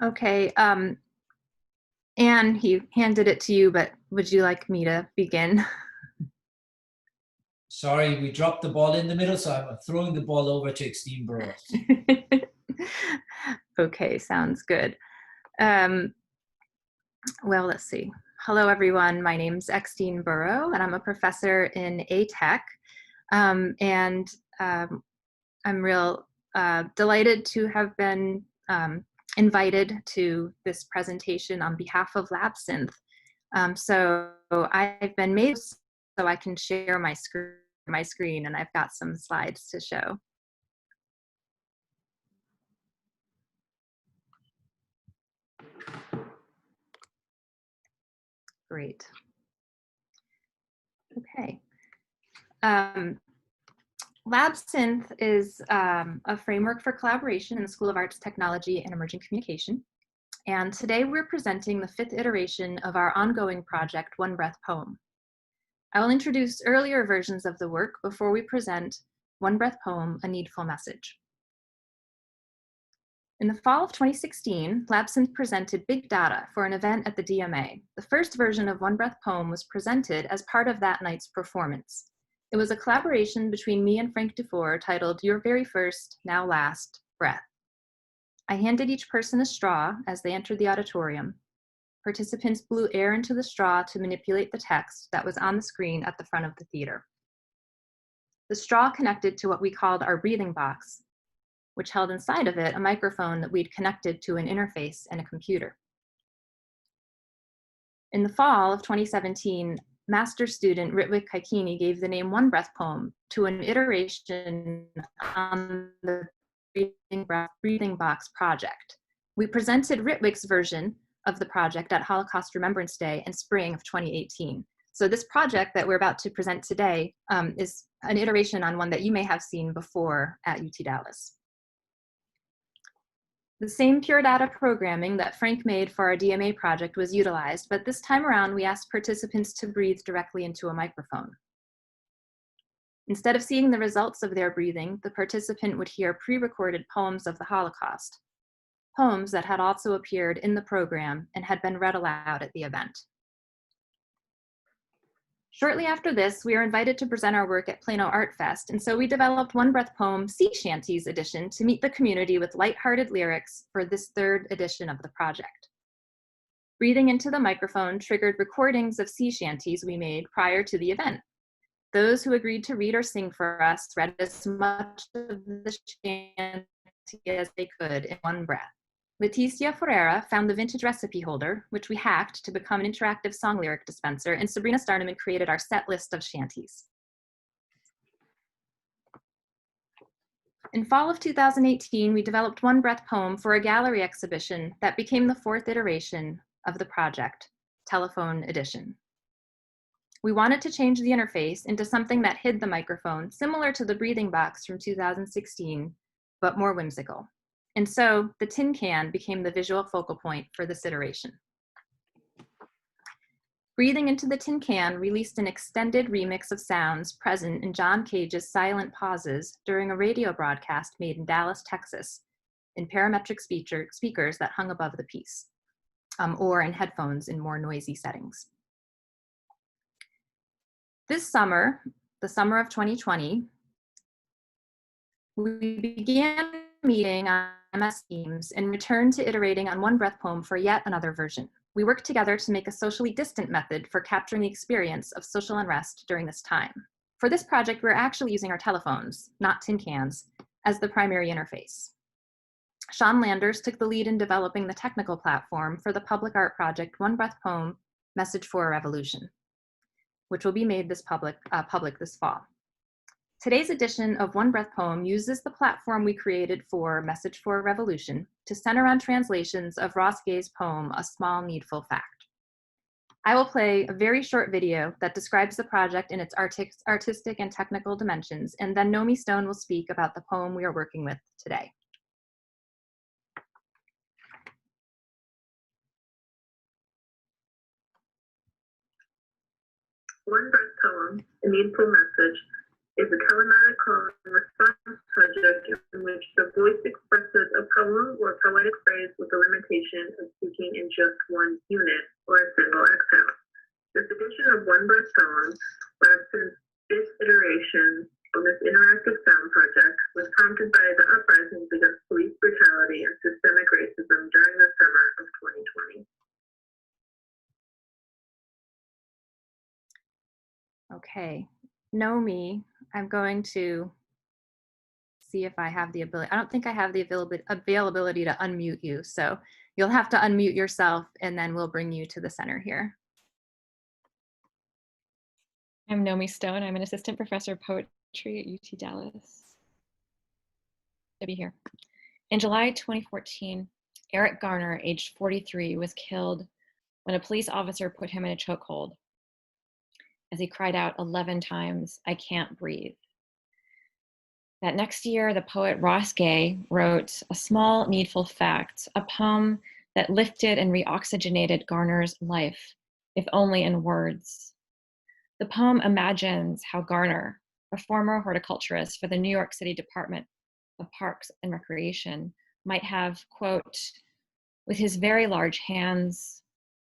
Okay, Anne, he handed it to you, but would you like me to begin? Sorry, we dropped the ball in the middle, so I'm throwing the ball over to Extreme Burrows. Okay, sounds good. Well, let's see. Hello, everyone. My name's Extine Burrow, and I'm a professor in ATech. I'm real delighted to have been invited to this presentation on behalf of LabSynthE. So I've been made so I can share my screen, and I've got some slides to show. Great. Okay. LabSynthE is a framework for collaboration in the School of Arts, Technology, and Emerging Communication. And today we're presenting the 5th iteration of our ongoing project, One Breath Poem. I will introduce earlier versions of the work before we present One Breath Poem, A Needful Message. In the fall of 2016, LabSynthE presented Big Data for an event at the DMA. The first version of One Breath Poem was presented as part of that night's performance. It was a collaboration between me and Frank Dufour titled Your Very First, Now Last, Breath. I handed each person a straw as they entered the auditorium. Participants blew air into the straw to manipulate the text that was on the screen at the front of the theater. The straw connected to what we called our breathing box, which held inside of it a microphone that we'd connected to an interface and a computer. In the fall of 2017, master student Ritwik Kaikini gave the name One Breath Poem to an iteration on the Breathing Box project. We presented Ritwik's version of the project at Holocaust Remembrance Day in spring of 2018. So this project that we're about to present today is an iteration on one that you may have seen before at UT Dallas. The same pure data programming that Frank made for our DMA project was utilized, but this time around we asked participants to breathe directly into a microphone. Instead of seeing the results of their breathing, the participant would hear pre-recorded poems of the Holocaust, poems that had also appeared in the program and had been read aloud at the event. Shortly after this, we were invited to present our work at Plano Art Fest, and so we developed One Breath Poem Sea Shanties edition to meet the community with lighthearted lyrics for this 3rd edition of the project. Breathing into the microphone triggered recordings of sea shanties we made prior to the event. Those who agreed to read or sing for us read as much of the shanty as they could in one breath. Leticia Ferreira found the vintage recipe holder, which we hacked to become an interactive song lyric dispenser, and Sabrina Starneman created our set list of shanties. In fall of 2018, we developed One Breath Poem for a gallery exhibition that became the 4th iteration of the project, Telephone Edition. We wanted to change the interface into something that hid the microphone, similar to the breathing box from 2016, but more whimsical. And so the tin can became the visual focal point for this iteration. Breathing into the Tin Can released an extended remix of sounds present in John Cage's silent pauses during a radio broadcast made in Dallas, Texas, in parametric speakers that hung above the piece, or in headphones in more noisy settings. This summer, the summer of 2020, we began meeting on MS Teams and returned to iterating on One Breath Poem for yet another version. We worked together to make a socially distant method for capturing the experience of social unrest during this time. For this project, we're actually using our telephones, not tin cans, as the primary interface. Sean Landers took the lead in developing the technical platform for the public art project One Breath Poem, Message for a Revolution, which will be made public this fall. Today's edition of One Breath Poem uses the platform we created for Message for a Revolution to center on translations of Ross Gay's poem, A Small Needful Fact. I will play a very short video that describes the project in its artistic and technical dimensions, and then Nomi Stone will speak about the poem we are working with today. One Breath Poem, A Needful Message, is a telematic call and response project in which the voice expresses a poem or poetic phrase with the limitation of speaking in just one unit or a single exhale. This edition of One Breath Poem, LabSynthE's fifth iteration of this interactive sound project, was prompted by the uprisings against police brutality and systemic racism during the summer of 2020. Okay, Nomi, I'm going to see if I have the ability. I don't think I have the availability to unmute you, so you'll have to unmute yourself and then we'll bring you to the center here. I'm Nomi Stone. I'm an assistant professor of poetry at UT Dallas. To be here. In July 2014, Eric Garner, aged 43, was killed when a police officer put him in a chokehold as he cried out 11 times, "I can't breathe." That next year, the poet Ross Gay wrote A Small Needful Fact, a poem that lifted and reoxygenated Garner's life, if only in words. The poem imagines how Garner, a former horticulturist for the New York City Department of Parks and Recreation, might have, quote, with his very large hands,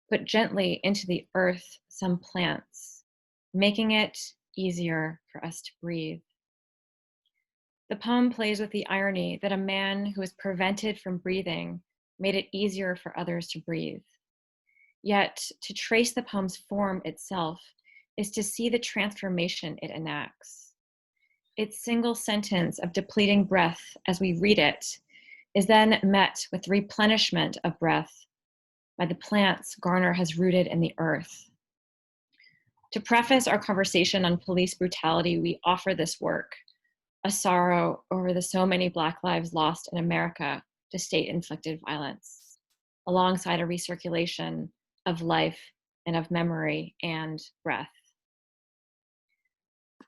put gently into the earth some plants, making it easier for us to breathe. The poem plays with the irony that a man who was prevented from breathing made it easier for others to breathe. Yet, to trace the poem's form itself is to see the transformation it enacts. Its single sentence of depleting breath as we read it is then met with replenishment of breath by the plants Garner has rooted in the earth. To preface our conversation on police brutality, we offer this work, a sorrow over the so many Black lives lost in America to state-inflicted violence, alongside a recirculation of life and of memory and breath.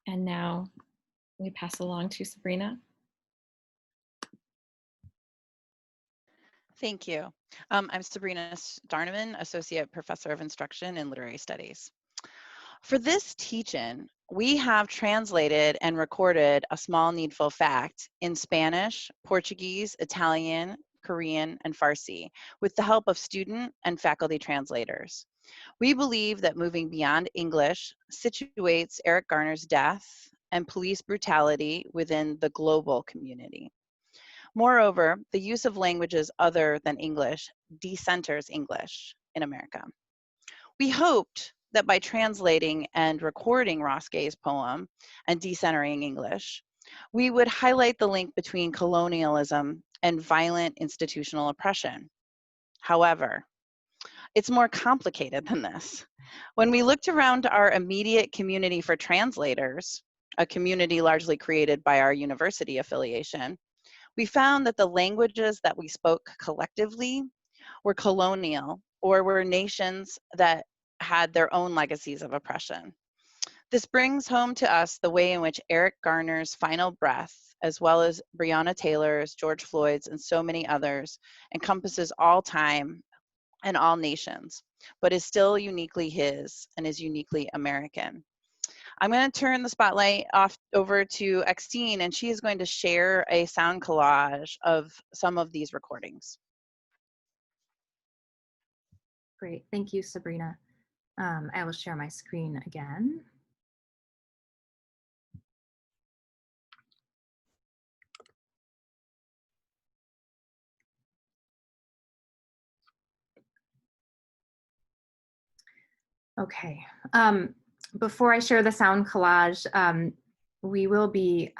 And now we pass along to Sabrina. Thank you. I'm Sabrina Darneman, Associate Professor of Instruction in Literary Studies. For this teach-in, we have translated and recorded A Small Needful Fact in Spanish, Portuguese, Italian, Korean, and Farsi with the help of student and faculty translators. We believe that moving beyond English situates Eric Garner's death and police brutality within the global community. Moreover, the use of languages other than English decenters English in America. We hoped that by translating and recording Ross Gay's poem and decentering English, we would highlight the link between colonialism and violent institutional oppression. However, it's more complicated than this. When we looked around our immediate community for translators, a community largely created by our university affiliation, we found that the languages that we spoke collectively were colonial or were nations that had their own legacies of oppression. This brings home to us the way in which Eric Garner's final breath, as well as Breonna Taylor's, George Floyd's, and so many others, encompasses all time and all nations, but is still uniquely his and is uniquely American. I'm going to turn the spotlight over to Extine, and she is going to share a sound collage of some of these recordings. Great, thank you, Sabrina. I will share my screen again. Okay, before I share the sound collage, we will be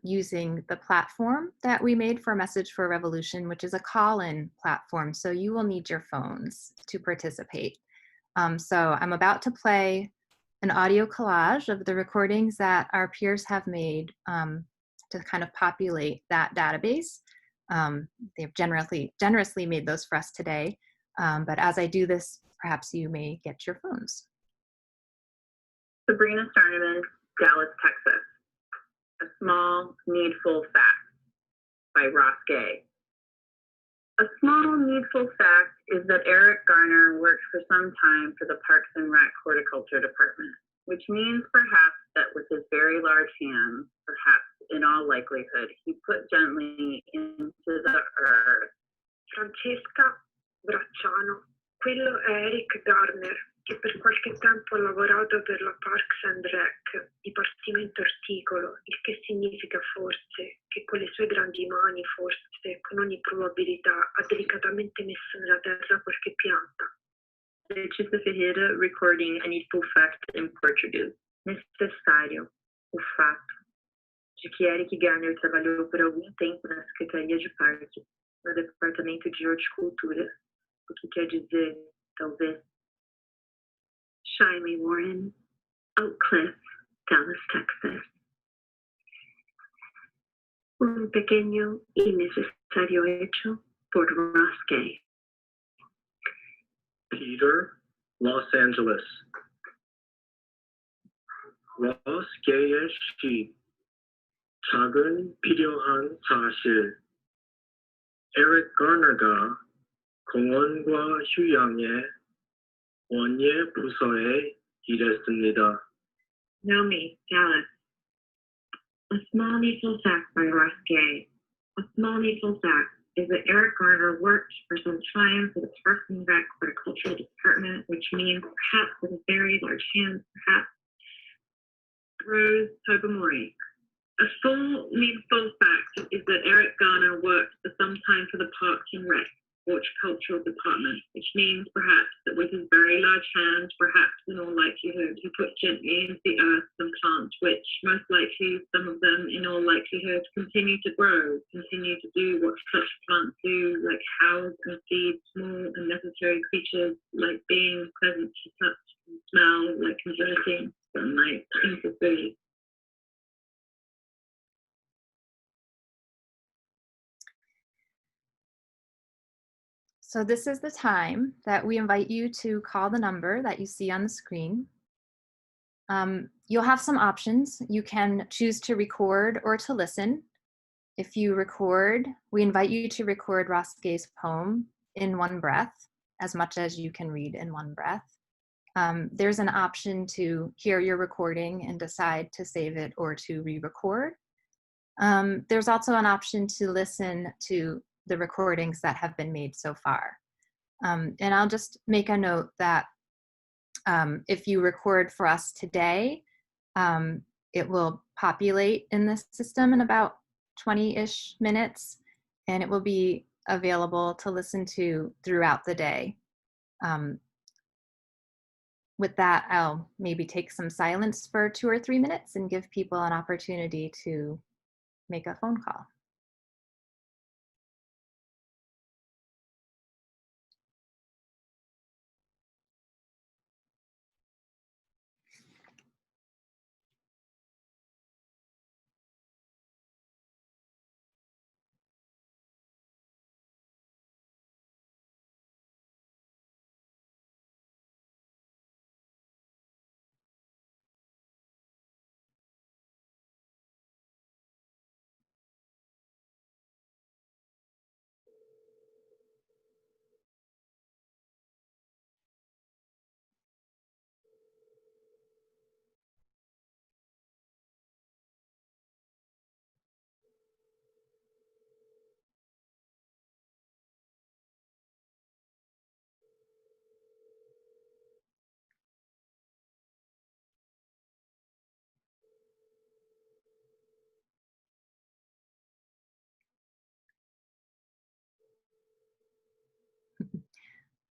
using the platform that we made for Message for Revolution, which is a call-in platform. So you will need your phones to participate. So I'm about to play an audio collage of the recordings that our peers have made to kind of populate that database. They've generously made those for us today. But as I do this, perhaps you may get your phones. Sabrina Starneman, Dallas, Texas. A Small Needful Fact by Ross Gay. A small needful fact is that Eric Garner worked for some time for the Parks and Rec Horticulture Department, which means perhaps that with his very large hands, perhaps in all likelihood, he put gently into the earth. Francesca Bracciano, quello è Eric Garner, che per qualche tempo ha lavorato per la Parks and Rec, dipartimento articolo, il che significa forse che con le sue grandi mani, forse, con ogni probabilità, ha delicatamente messo nella terra qualche pianta. Letícia Ferreira recording a Needful Fact in Portuguese. Necessário, o fato de que Eric Garner trabalhou por algum tempo na Secretaria de Parques, no Departamento de Horticultura, o que quer dizer, talvez, Shyly Warren, Oak Cliff, Dallas, Texas. Un pequeño y necesario hecho por Ross Gay. Peter, Los Angeles. Ross Gay의 시 작은 필요한 사실. 에릭 가너가 공원과 휴양의 원예 부서에 일했습니다. Naomi, Dallas. A Small Needful Fact by Ross Gay. A Small Needful Fact is that Eric Garner worked for some time for the Parks and Rec Horticultural Department, which means perhaps with a very large hand, perhaps Rose Togomori. A full needful fact is that Eric Garner worked for some time for the Parks and Rec Horticultural Department, which means perhaps that with his very large hands, perhaps in all likelihood, he put gently into the earth some plants, which most likely, some of them in all likelihood, continue to grow, continue to do what such plants do, like house and feed small and necessary creatures, like being pleasant to touch and smell, like converting sunlight into food. So this is the time that we invite you to call the number that you see on the screen. You'll have some options. You can choose to record or to listen. If you record, we invite you to record Ross Gay's poem in one breath, as much as you can read in one breath. There's an option to hear your recording and decide to save it or to re-record. There's also an option to listen to the recordings that have been made so far. And I'll just make a note that if you record for us today, it will populate in the system in about 20-ish minutes, and it will be available to listen to throughout the day. With that, I'll maybe take some silence for 2 or 3 minutes and give people an opportunity to make a phone call.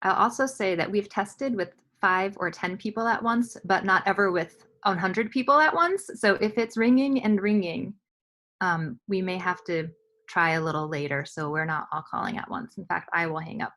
I'll also say that we've tested with 5 or 10 people at once, but not ever with 100 people at once. So if it's ringing and ringing, we may have to try a little later. So we're not all calling at once. In fact, I will hang up.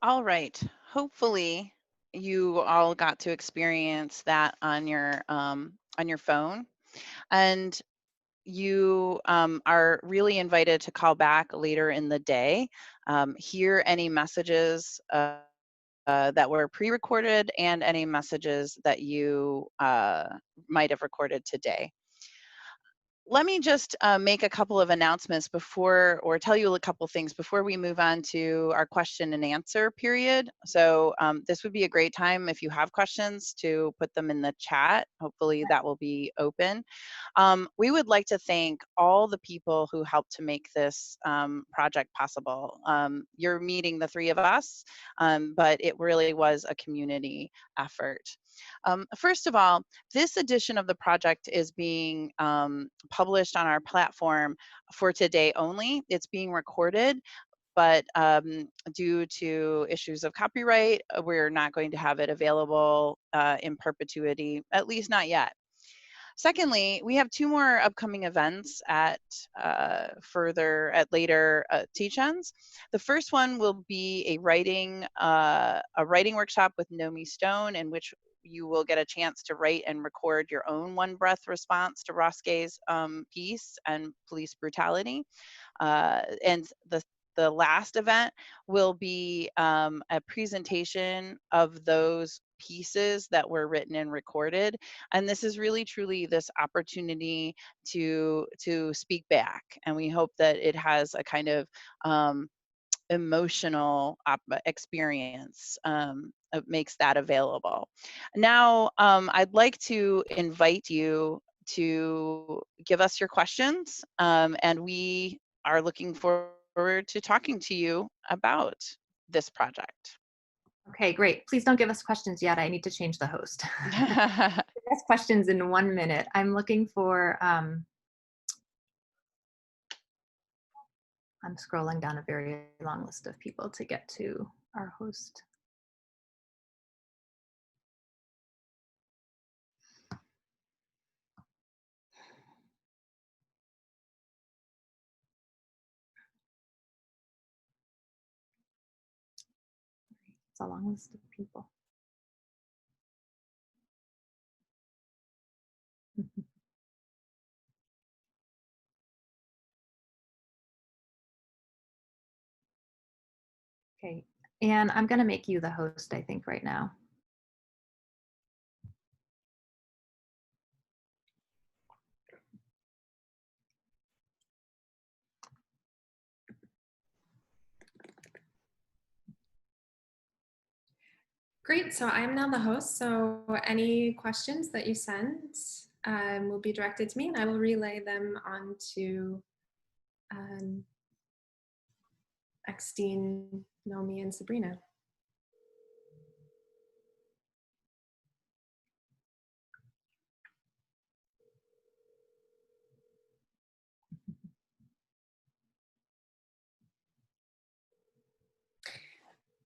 All right. Hopefully, you all got to experience that on your phone, and you are really invited to call back later in the day, hear any messages that were pre-recorded and any messages that you might have recorded today. Let me just make a couple of announcements before, or tell you a couple things before we move on to our question and answer period. So this would be a great time if you have questions to put them in the chat. Hopefully that will be open. We would like to thank all the people who helped to make this project possible. You're meeting the three of us, but it really was a community effort. First of all, this edition of the project is being published on our platform for today only. It's being recorded, but due to issues of copyright, we're not going to have it available in perpetuity, at least not yet. Secondly, we have 2 more upcoming events at later teach-ins. The first one will be a writing workshop with Nomi Stone, in which you will get a chance to write and record your own one-breath response to Roskay's piece and police brutality. And the last event will be a presentation of those pieces that were written and recorded, and this is really truly this opportunity to speak back, and we hope that it has a kind of emotional experience. It makes that available. Now I'd like to invite you to give us your questions, and we are looking forward to talking to you about this project. Okay, great. Please don't give us questions yet. I need to change the host. Give us questions in 1 minute. I'm looking for, I'm scrolling down a very long list of people to get to our host. It's a long list of people. Okay, and I'm gonna make you the host, I think, right now. Great, so I'm now the host, so any questions that you send will be directed to me and I will relay them on to Extine, Nomi, and Sabrina.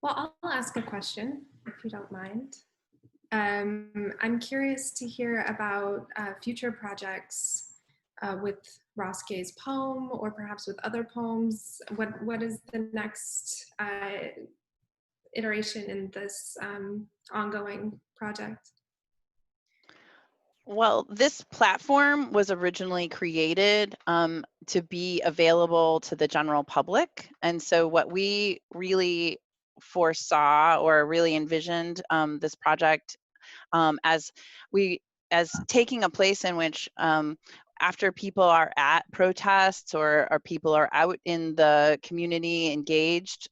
Well, I'll ask a question if you don't mind. I'm curious to hear about future projects with Roskay's poem, or perhaps with other poems. What is the next iteration in this ongoing project? Well, this platform was originally created to be available to the general public. And so what we really foresaw or really envisioned this project as taking a place in which after people are at protests or people are out in the community engaged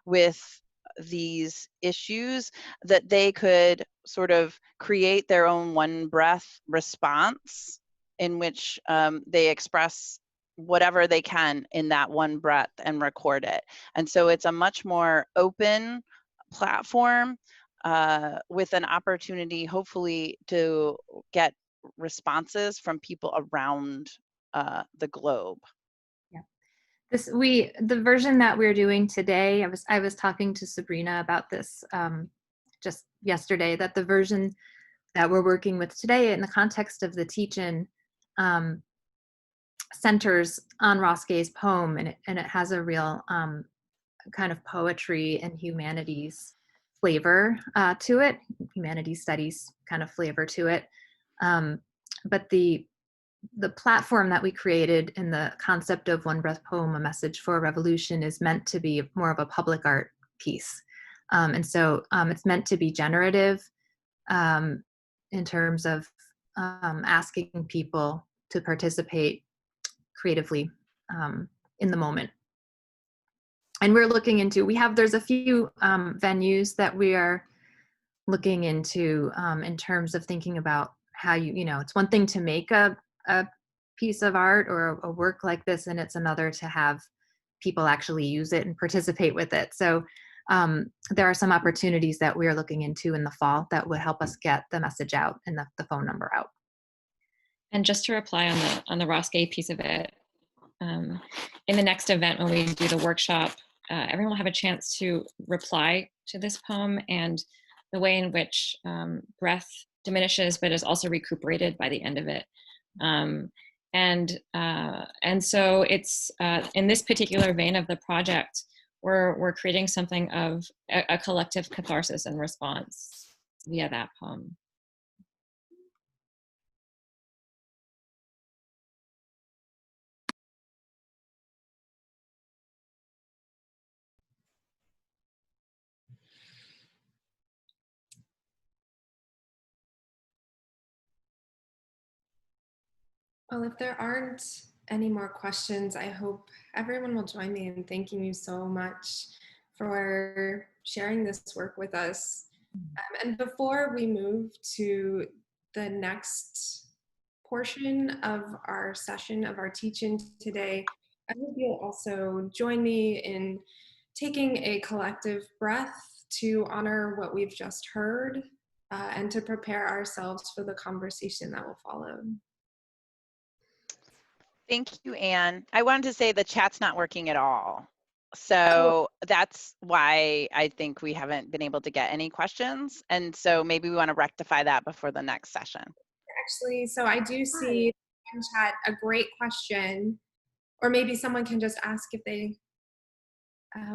with these issues, that they could sort of create their own one breath response in which they express whatever they can in that one breath and record it. And so it's a much more open platform with an opportunity, hopefully, to get responses from people around the globe. The version that we're doing today, I was talking to Sabrina about this just yesterday, that the version that we're working with today in the context of the teach-in centers on Roskay's poem, and it has a real kind of poetry and humanities flavor to it, humanities studies kind of flavor to it. But the platform that we created in the concept of One Breath Poem, a Message for a Revolution is meant to be more of a public art piece. And so it's meant to be generative in terms of asking people to participate creatively in the moment. And we're looking into, there's a few venues that we are looking into in terms of thinking about how it's one thing to make a piece of art or a work like this, and it's another to have people actually use it and participate with it. So there are some opportunities that we're looking into in the fall that would help us get the message out and the phone number out. And just to reply on the Roske piece of it, in the next event when we do the workshop, everyone will have a chance to reply to this poem and the way in which breath diminishes but is also recuperated by the end of it. And so it's in this particular vein of the project, we're creating something of a collective catharsis and response via that poem. Well, if there aren't any more questions, I hope everyone will join me in thanking you so much for sharing this work with us. And before we move to the next portion of our session, of our teaching today, I hope you'll also join me in taking a collective breath to honor what we've just heard and to prepare ourselves for the conversation that will follow. Thank you, Anne. I wanted to say the chat's not working at all. So that's why I think we haven't been able to get any questions. And so maybe we want to rectify that before the next session. Actually, so I do see in chat a great question, or maybe someone can just ask if they.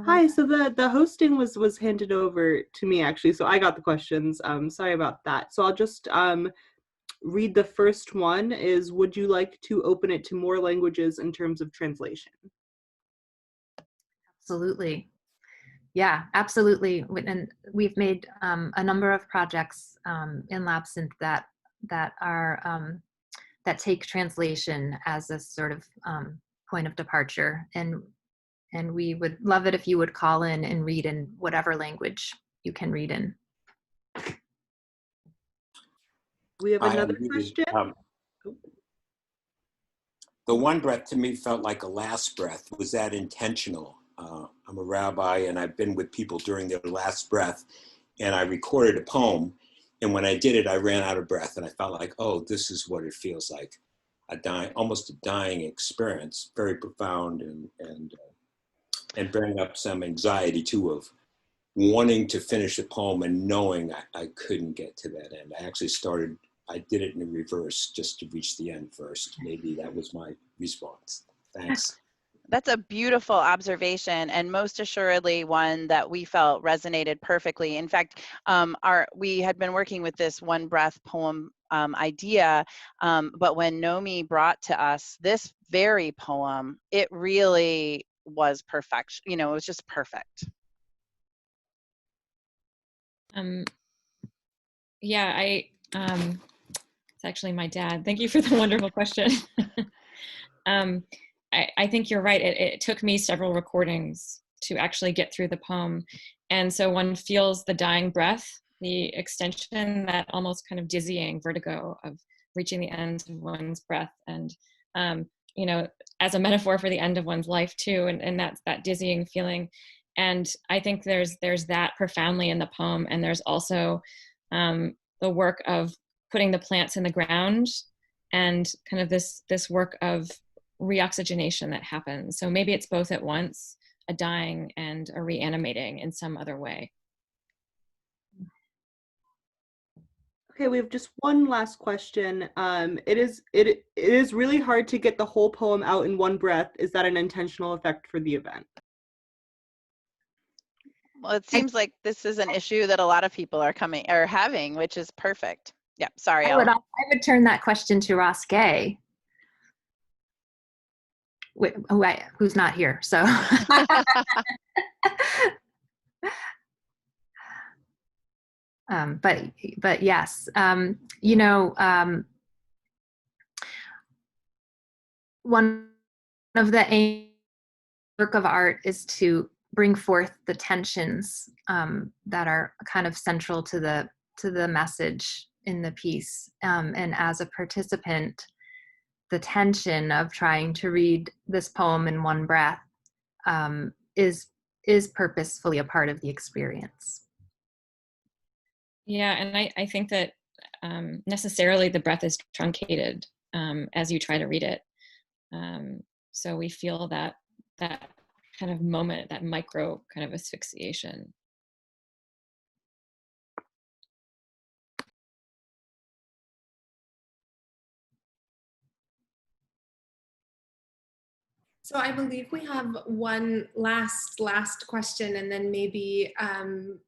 Hi, so the hosting was handed over to me actually, so I got the questions. Sorry about that. So I'll just read the first one is, would you like to open it to more languages in terms of translation? Absolutely. Yeah, absolutely. And we've made a number of projects in LabSynthE that are that take translation as a sort of point of departure, and we would love it if you would call in and read in whatever language you can read in. We have another question. The one breath to me felt like a last breath. Was that intentional? I'm a rabbi and I've been with people during their last breath, and I recorded a poem, and when I did it, I ran out of breath, and I felt like, oh, this is what it feels like, almost a dying experience, very profound, and bring up some anxiety too of wanting to finish the poem and knowing I couldn't get to that end. I did it in reverse just to reach the end first. Maybe that was my response. Thanks. That's a beautiful observation, and most assuredly one that we felt resonated perfectly. In fact, we had been working with this one breath poem idea, but when Nomi brought to us this very poem, it really was perfect. You know, it was just perfect. Yeah, it's actually my dad. Thank you for the wonderful question. I think you're right. It took me several recordings to actually get through the poem. And so one feels the dying breath, the extension, that almost kind of dizzying vertigo of reaching the end of one's breath. And, you know, as a metaphor for the end of one's life too, and that's that dizzying feeling. And I think there's that profoundly in the poem. And there's also the work of putting the plants in the ground and kind of this work of reoxygenation that happens. So maybe it's both at once, a dying and a reanimating in some other way. Okay, we have just one last question. It is really hard to get the whole poem out in one breath. Is that an intentional effect for the event? Well, it seems like this is an issue that a lot of people are having, which is perfect. Yeah, sorry, I would turn that question to Ross Gay, who's not here. So, but yes, you know, one of the aims of work of art is to bring forth the tensions that are kind of central to the message in the piece. And as a participant, the tension of trying to read this poem in one breath is purposefully a part of the experience. Yeah, and I think that necessarily the breath is truncated as you try to read it. So we feel that kind of moment, that micro kind of asphyxiation. So I believe we have one last question, and then maybe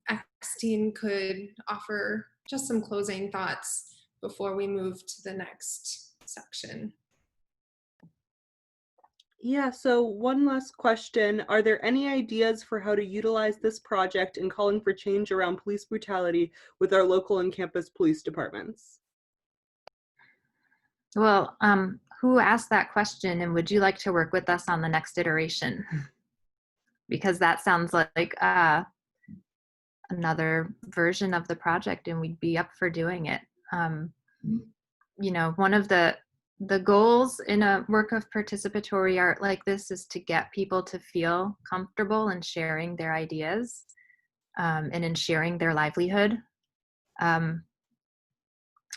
Extine could offer just some closing thoughts before we move to the next section. Yeah, so one last question. Are there any ideas for how to utilize this project in calling for change around police brutality with our local and campus police departments? Well, who asked that question, and would you like to work with us on the next iteration? Because that sounds like another version of the project, and we'd be up for doing it. You know, one of the goals in a work of participatory art like this is to get people to feel comfortable in sharing their ideas and in sharing their livelihood,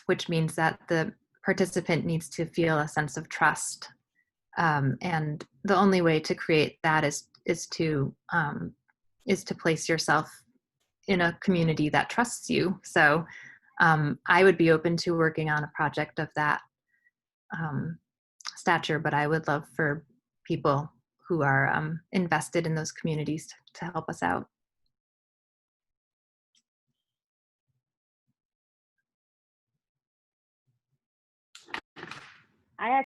which means that the participant needs to feel a sense of trust. And the only way to create that is to place yourself in a community that trusts you. So I would be open to working on a project of that stature, but I would love for people who are invested in those communities to help us out.